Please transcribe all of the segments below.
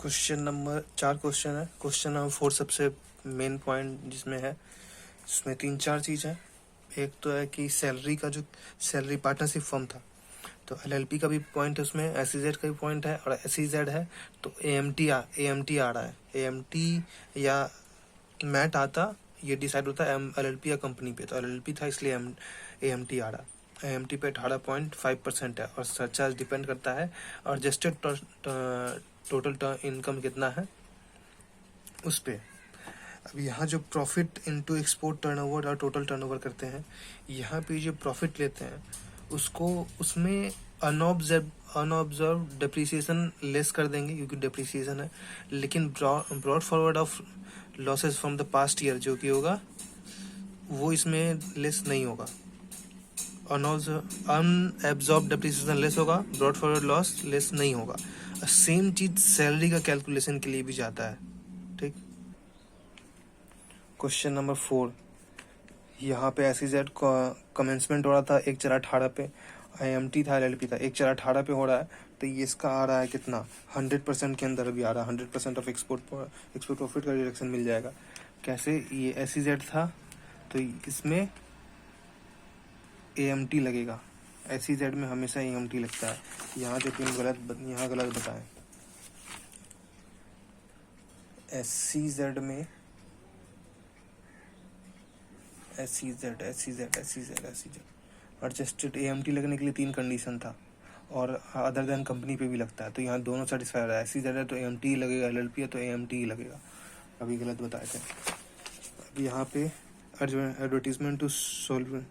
Question number 4 question है। Question number 4 सबसे main point जिसमें है, इसमें 3-4 चीज़ है। एक तो है कि सैलरी का जो सैलरी पार्टनरशिप फॉर्म था, तो एलएलपी का भी पॉइंट है, उसमें एसईजेड का भी पॉइंट है, और एसईजेड है तो एएमटी आ रहा है। एएमटी या मैट आता, ये डिसाइड होता है एलएलपी या कंपनी पे, तो एलएलपी था इसलिए एएमटी आ रहा। एएमटी पे 18.5% है, और सरचार्ज डिपेंड करता है और एडजस्टेड टोटल इनकम कितना है उस पर। अब यहाँ जो प्रॉफिट इनटू एक्सपोर्ट टर्नओवर और टोटल टर्नओवर करते हैं, यहाँ पे जो प्रॉफिट लेते हैं उसको उसमें अनऑब्जर्व डिप्रिसिएशन लेस कर देंगे क्योंकि डिप्रिसिएशन है, लेकिन brought forward of losses from the past year जो कि होगा वो इसमें लेस नहीं होगा। अनएब्जॉर्ब डिप्रिसिएशन लेस होगा, ब्रॉड फॉरवर्ड लॉस लेस नहीं होगा। सेम चीज सैलरी का कैलकुलेशन के लिए भी जाता है। ठीक, क्वेश्चन नंबर 4, यहाँ पे एसईजेड कमेंसमेंट हो रहा था 1/4/18 पे, आईएमटी था एलएलपी था 1/4/18 पे हो रहा है, तो ये इसका आ रहा है कितना 100% के अंदर भी आ रहा है। 100% ऑफ एक्सपोर्ट प्रॉफिट का डिडक्शन मिल जाएगा। कैसे, ये एसईजेड था तो इसमें एएमटी लगेगा, एसईजेड में हमेशा एएमटी लगता है। यहाँ जो तीन यहाँ गलत बताएं, एसईजेड में एसईजेड एडजस्टेड एएमटी लगने के लिए 3 कंडीशन था, और अदर देन कंपनी पे भी लगता है, तो यहाँ दोनों सेटिस्फाई हो रहा है। एसईजेड है तो एएमटी लगेगा, एलएलपी है तो एएमटी लगेगा। अभी गलत बताए थे। अब यहाँ पे एडवर्टीजमेंट टू सोल्व,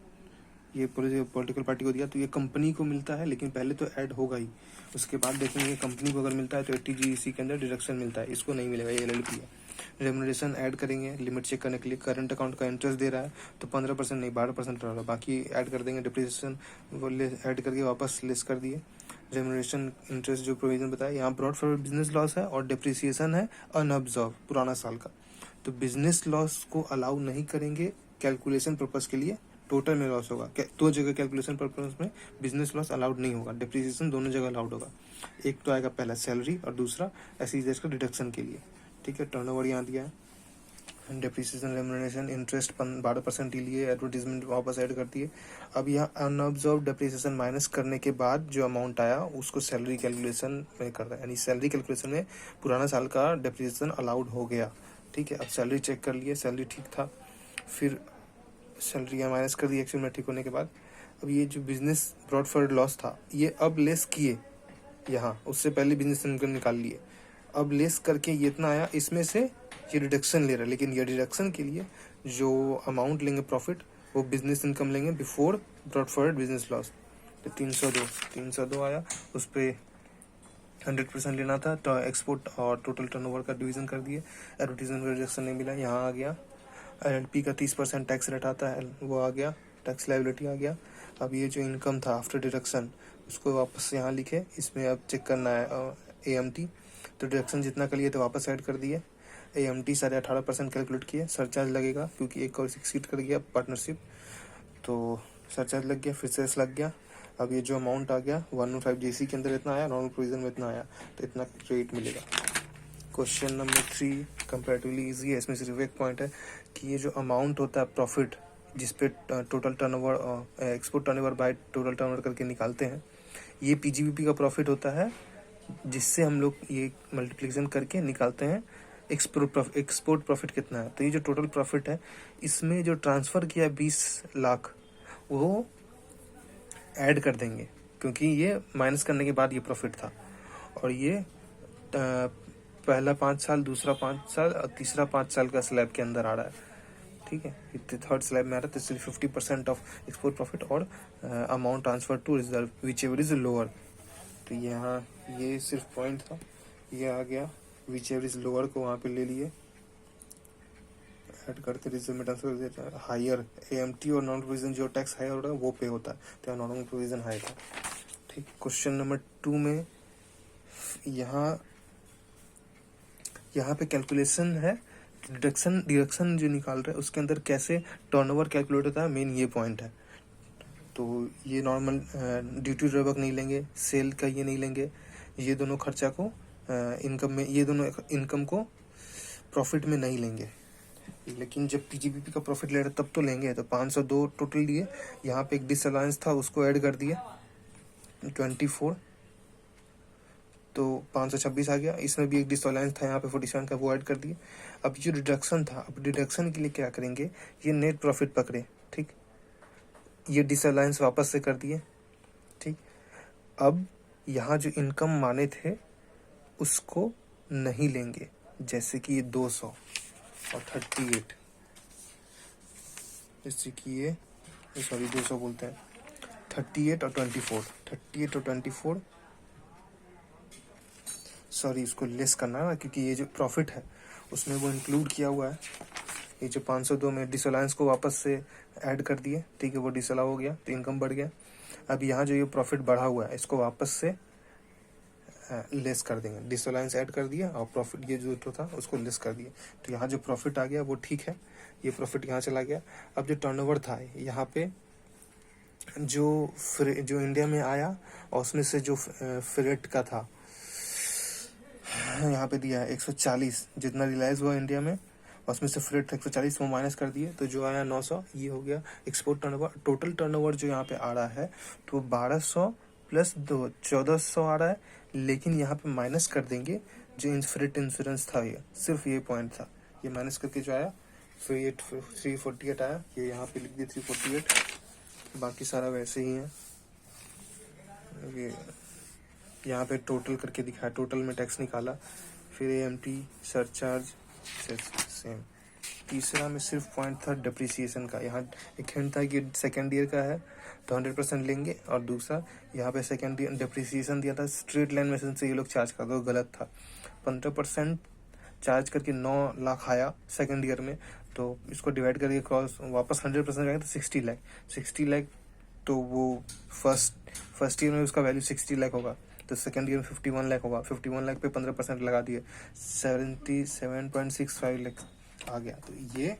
ये पॉलिटिकल पार्टी को दिया तो ये कंपनी को मिलता है, लेकिन पहले तो ऐड होगा ही, उसके बाद देखेंगे कंपनी को अगर मिलता है तो 80GEC के अंदर डिडक्शन मिलता है, इसको नहीं मिलेगा, ये एलएलपी है। रेमुनरेशन ऐड करेंगे लिमिट चेक करने के लिए, करंट अकाउंट का इंटरेस्ट दे रहा है तो 15% नहीं 12% रहा, बाकी ऐड कर देंगे। डिप्रिसिएशन वो ऐड करके वापस लेस कर दिए। रेमुनरेशन इंटरेस्ट जो प्रोविजन बताया, यहाँ ब्रॉड फॉरवर्ड बिजनेस लॉस है और डिप्रिसिएशन है अनअब्जॉर्व पुराना साल का, तो बिजनेस लॉस को अलाउ नहीं करेंगे कैलकुलेशन पर्पज के लिए। टोटल में लॉस होगा, दो जगह कैलकुलेशन पर्पज में बिजनेस लॉस अलाउड नहीं होगा, डिप्रिसिएशन दोनों जगह अलाउड होगा। एक तो आएगा पहला सैलरी और दूसरा एसईजेड का डिडक्शन के लिए। ठीक है, टर्नओवर यहाँ दिया है, डिप्रिसिएशन रेमुनरेशन इंटरेस्ट 12% ही लिए, एडवर्टीजमेंट वापस ऐड कर दिए। अब यहाँ अनऑब्जर्व डिप्रिसिएशन माइनस करने के बाद जो अमाउंट आया उसको सैलरी कैलकुलेशन में कर रहा है, यानी सैलरी कैलकुलेशन में पुराना साल का डिप्रिसिएशन अलाउड हो गया। ठीक है, अब सैलरी चेक कर लिए, सैलरी ठीक था, फिर सैलरी माइनस कर दी एक्चुअल में ठीक होने के बाद। अब ये जो बिजनेस ब्रॉड फॉरवर्ड लॉस था ये अब लेस किए, यहाँ उससे पहले बिजनेस इनकम निकाल लिए, अब लेस करके ये इतना आया, इसमें से ये डिडक्शन ले रहा है, लेकिन ये डिडक्शन के लिए जो अमाउंट लेंगे प्रॉफिट वो बिजनेस इनकम लेंगे before brought forward business loss. तो 302 आया, उस पर 100% लेना था, तो एक्सपोर्ट और टोटल टर्नओवर का डिवीजन कर दिए। एडवर्टीजमेंट का डिडक्शन नहीं मिला, यहाँ आ गया। एलएलपी का 30% टैक्स रेट आता है, वो आ गया, टैक्स लायबिलिटी आ गया। अब ये जो इनकम था आफ्टर डिडक्शन उसको वापस यहाँ लिखे, इसमें अब चेक करना है एएमटी, तो डिडक्शन जितना कर लिए तो वापस ऐड कर दिए। एएमटी 18.5% कैलकुलेट किए, सरचार्ज लगेगा क्योंकि एक और एक्सीड कर गया पार्टनरशिप, तो सरचार्ज लग गया, फिर सेस लग गया। अब ये जो अमाउंट आ गया 105GC के अंदर इतना आया, नॉर्मल प्रोविजन में इतना आया, तो इतना क्रेडिट मिलेगा। क्वेश्चन नंबर 3 कंपैरेटिवली इजी है, इसमें सिर्फ एक पॉइंट है कि ये जो अमाउंट होता है प्रॉफिट जिसपे total turnover export turnover by total turnover करके निकालते हैं, ये पीजीबीपी का प्रॉफिट होता है, जिससे हम लोग ये मल्टीप्लिकेशन करके निकालते हैं एक्सपोर्ट प्रॉफिट कितना है। तो ये जो टोटल प्रॉफिट है इसमें जो ट्रांसफ़र किया 20 लाख वो ऐड कर देंगे, क्योंकि ये माइनस करने के बाद ये प्रॉफिट था, और ये पहला 5 साल, दूसरा 5 साल और तीसरा 5 साल का स्लैब के अंदर आ रहा है। ठीक है, थर्ड स्लैब में आ रहा है, तो इसलिए 50% ऑफ एक्सपोर्ट प्रॉफिट और amount transfer to reserve whichever is lower. तो यहाँ ये सिर्फ पॉइंट था, ये आ गया, विच एवर इज लोअर को वहाँ पे ले लिए, ऐड करते रिजर्व में ट्रांसफर कर देता है। हायर एएमटी और नॉन प्रोविजन जो टैक्स हायर हो रहा है वो पे होता है, तो नॉर्मल प्रोविजन हाई था। ठीक, क्वेश्चन नंबर 2 में यहाँ पे कैलकुलेशन है, डिडक्शन जो निकाल रहा है उसके अंदर कैसे टर्नओवर कैलकुलेट होता है, मेन ये पॉइंट है। तो ये नॉर्मल ड्यूटी ड्रॉबैक नहीं लेंगे, सेल का ये नहीं लेंगे, ये दोनों खर्चा को इनकम में, ये दोनों इनकम को प्रॉफिट में नहीं लेंगे, लेकिन जब पीजीबीपी का प्रॉफिट ले रहे तब तो लेंगे। तो 502 टोटल दिए, यहाँ पे एक डिसअलाउंस था उसको ऐड कर दिए 24, तो 526 आ गया। इसमें भी एक डिसअलाउंस था यहाँ पे 47 का, वो ऐड कर दिए। अब जो डिडक्शन था, अब डिडक्शन के लिए क्या करेंगे, ये नेट प्रॉफिट पकड़े, ठीक, ये डिसअलाउंस वापस से कर दिए, ठीक। अब यहाँ जो इनकम माने थे उसको नहीं लेंगे, जैसे कि ये 200 और 38, जैसे कि ये सॉरी 200 बोलते हैं, 38 और 24, 38 और 24, सॉरी इसको लेस करना है ना, क्योंकि ये जो प्रॉफिट है उसमें वो इंक्लूड किया हुआ है। ये जो 502 में डिसअलाउंस को वापस से ऐड कर दिए, ठीक है, वो डिसअलाउ हो गया तो इनकम बढ़ गया। अब यहाँ जो ये प्रॉफिट बढ़ा हुआ है इसको वापस से लेस कर देंगे, डिसअलाउंस ऐड कर दिया और प्रॉफिट ये जो था उसको लेस कर दिया, तो यहाँ जो प्रॉफिट आ गया वो ठीक है, ये प्रॉफिट यहाँ चला गया। अब जो टर्नओवर था यहाँ पे जो इंडिया में आया और उसमें से जो फ्रेट का था यहाँ पे दिया है 140, जितना रिलाइज हुआ इंडिया में और उसमें से फ्रेट था 140, वो माइनस कर दिए तो जो आया 900, ये हो गया एक्सपोर्ट टर्नओवर। टोटल टर्नओवर जो यहाँ पे आ रहा है तो 1200 प्लस 2 1400 आ रहा है, लेकिन यहाँ पे माइनस कर देंगे जो फ्रेट इंश्योरेंस था, ये सिर्फ ये पॉइंट था, ये माइनस करके जो आया फिर ये 348 आया, ये यहाँ पे लिख दिया 348, बाकी सारा वैसे ही है। ये यहाँ पे टोटल करके दिखाया, टोटल में टैक्स निकाला, फिर एएमटी सरचार्ज सेम। तीसरा में सिर्फ पॉइंट था डिप्रिसिएशन का, यहाँ एक हिंट था कि सेकेंड ईयर का है तो 100% लेंगे, और दूसरा यहाँ पे सेकेंड ईयर डिप्रिसिएशन दिया था, स्ट्रेट लाइन मेथड से ये लोग चार्ज करते, तो गलत था। 15% चार्ज करके 9 लाख आया सेकेंड ईयर में, तो इसको डिवाइड करके क्रॉस वापस 100% आएगा तो 60 लाख, तो वो फर्स्ट ईयर में उसका वैल्यू 60 लाख होगा, तो सेकेंड ईयर में 51 लाख होगा, 51 लाख पे 15% लगा दिए, 77.65 लाख आ गया। तो ये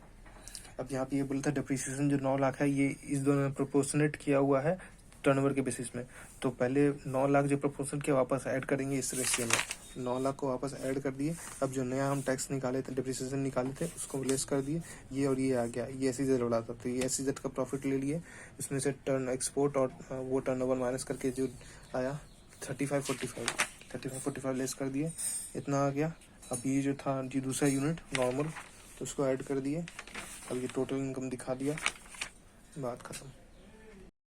अब यहाँ पे ये बोलता है डिप्रिसिएशन जो 9 लाख है ये इस दोनों में प्रोपोर्शनेट किया हुआ है टर्नओवर के बेसिस में, तो पहले 9 लाख जो प्रोपोर्शन किया वापस ऐड करेंगे इस रेशियो में, 9 लाख को वापस ऐड कर दिए। अब जो नया हम टैक्स निकाले थे, डिप्रिसिएशन निकाले थे, उसको लेस कर दिए, ये और ये आ गया, ये SEZ उड़ा था, तो ये SEZ का प्रॉफिट ले लिए, इसमें से टर्न एक्सपोर्ट और वो टर्नओवर माइनस करके जो आया 3545 लेस कर दिए, इतना आ गया। अब ये जो था जी दूसरा यूनिट नॉर्मल, तो उसको ऐड कर दिए, अब ये टोटल इनकम दिखा दिया, बात खत्म।